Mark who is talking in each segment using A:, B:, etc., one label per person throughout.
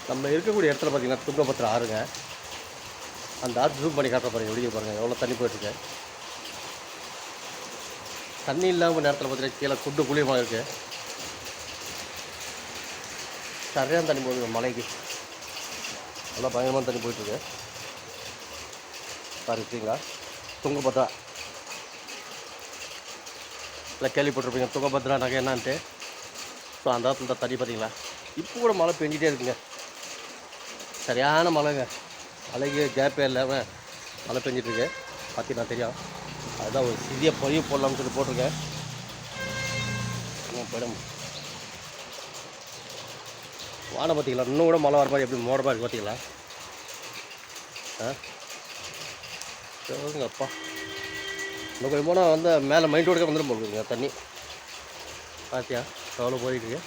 A: நம்ம இருக்கக்கூடிய இடத்துல பார்த்தீங்கன்னா துங்கபத்திர ஆறுங்க. அந்த ஆறு ஜூம் பண்ணி காட்டுற பாருங்கள், வெளியே பாருங்கள் எவ்வளோ தண்ணி போயிட்டுருக்கு. தண்ணி இல்லாமல் நேரத்தில் பார்த்தீங்கன்னா கீழே குண்டு குழியமாக இருக்குது. சரியான தண்ணி போகுதுங்க மலைக்கு. நல்லா பயங்கரமான தண்ணி போயிட்டுருக்கு. பாருங்களா துங்கபத்ரா இல்லை கேள்விப்பட்டிருப்பீங்க துங்கபத்ரா நகை என்னான்ட்டு. ஸோ அந்த இடத்துல தான் தண்ணி பார்த்தீங்களா. இப்போ கூட மழை பெஞ்சிட்டே இருக்குங்க. சரியான மழைங்க. மழைக்கு கேப்பே இல்லாமல் மழை பெஞ்சிட்ருக்கு. பார்த்தீங்கன்னா தெரியும். அதுதான் ஒரு சிறிய பதிவு போடலாம்னு சொல்லி போட்டிருக்கேன். போயிடும் வானம் பார்த்தீங்களா. இன்னும் கூட மழை வர மாதிரி எப்படி மோடமாக இருக்குது பார்த்தீங்களா. சரிங்க அப்பா. இன்னும் கொஞ்சம் போனால் வந்து மேலே மைண்ட் ரோடுக்கே வந்துடும் போகுதுங்க தண்ணி. பார்த்தியா எவ்வளோ போயிட்டுருக்கு.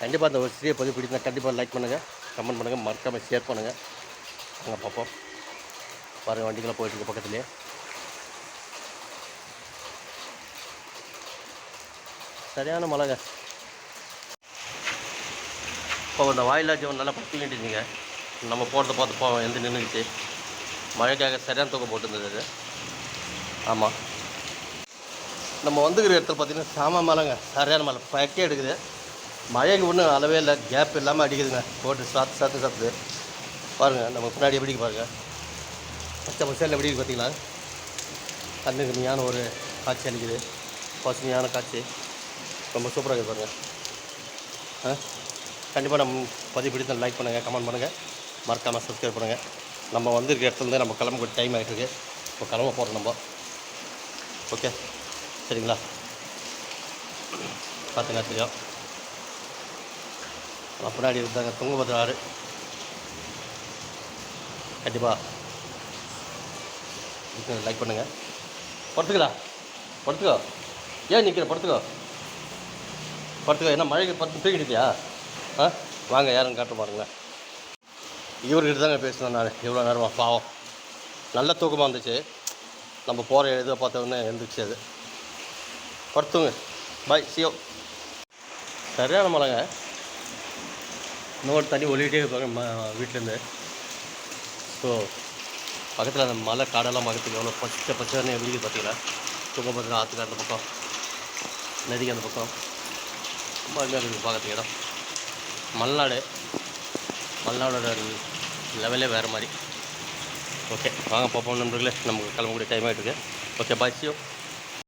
A: கண்டிப்பாக அந்த ஒரு சிறிய பதிவு பிடிச்சிருந்தா கண்டிப்பாக லைக் பண்ணுங்கள், கமெண்ட் பண்ணுங்கள், மறக்காமல் ஷேர் பண்ணுங்கள். அங்கே பார்ப்போம். பாருங்கள் வண்டிக்கெல்லாம் போயிட்டுருக்கு பக்கத்துலேயே. சரியான மழைங்க. இப்போ அந்த வாயிலாச்சும் நல்லா பற்றிக்கிட்டு இருந்தீங்க. நம்ம போகிறத பார்த்து போவோம் எந்த நின்றுக்கிச்சு. மழைக்காக சரியான தூக்கம் போட்டுருந்தது அது. ஆமாம், நம்ம வந்துக்கிற இடத்துல பார்த்திங்கன்னா சாம மழைங்க. சரியான மழை பக்கே எடுக்குது. மழைக்கு ஒன்றும் அளவே இல்லை, கேப் இல்லாமல் அடிக்குதுங்க. போட்டு சாத்துது பாருங்கள். நம்ம பின்னாடி எப்படி பாருங்கள், பச்சை பசேலில் எப்படி பார்த்தீங்களா. கண்ணுக்கு நீயான ஒரு காட்சி அளிக்குது, பசுமையான காட்சி. ரொம்ப சூப்பராக இருக்குது பாருங்கள். கண்டிப்பாக நம்ம பதிவு பிடித்த லைக் பண்ணுங்கள், கமெண்ட் பண்ணுங்கள், மறக்காமல் சப்ஸ்கிரைப் பண்ணுங்கள். நம்ம வந்திருக்க இடத்துலேருந்து நம்ம கிளம்ப டைம் ஆகிட்டுருக்கு. இப்போ கிளம்ப போகிறோம் நம்ம. ஓகே சரிங்களா. பார்த்துங்க தெரியும். பின்னாடி இருந்தாங்க துங்கபத்ரா ஆறு. கண்டிப்பாக லைக் பண்ணுங்கள். படுத்துக்கோ. ஏன் நிற்கிற? படுத்துக்கோ. என்ன மழைக்கு படுத்து தூக்கிட்டியா? வாங்க யாருன்னு காட்ட பாருங்களேன். இவர்கிட்ட தாங்க பேசினேன் நான் இவ்வளோ நேரமாக. பாவம் நல்ல தூக்கமாக இருந்துச்சு. நம்ம போகிற இதை பார்த்தோன்னே எழுந்துச்சு அது. படுத்துங்க. பாய் சியோ. சரியான மழைங்க. இன்னொரு தண்ணி ஒழிக்கிட்டே இருப்பாங்க வீட்டிலேருந்து. ஸோ பக்கத்தில் அந்த மலை காடெல்லாம் பக்கத்துக்கு எவ்வளோ பச்சைன்னு எப்படி பார்த்தீங்களா. துங்கபத்ரா ஆற்றுக்கு அந்த பக்கம், நதிக்கு அந்த பக்கம் ரொம்ப அருமையாக இருக்குது பார்க்கறதுக்கு இடம். மலைநாடோட லெவலே வேறு மாதிரி. ஓகே வாங்க பார்ப்போம் நண்பர்களே. நமக்கு கிளம்பக்கூடிய டைம் ஆகிட்டு இருக்கு. Okay bye சியோ.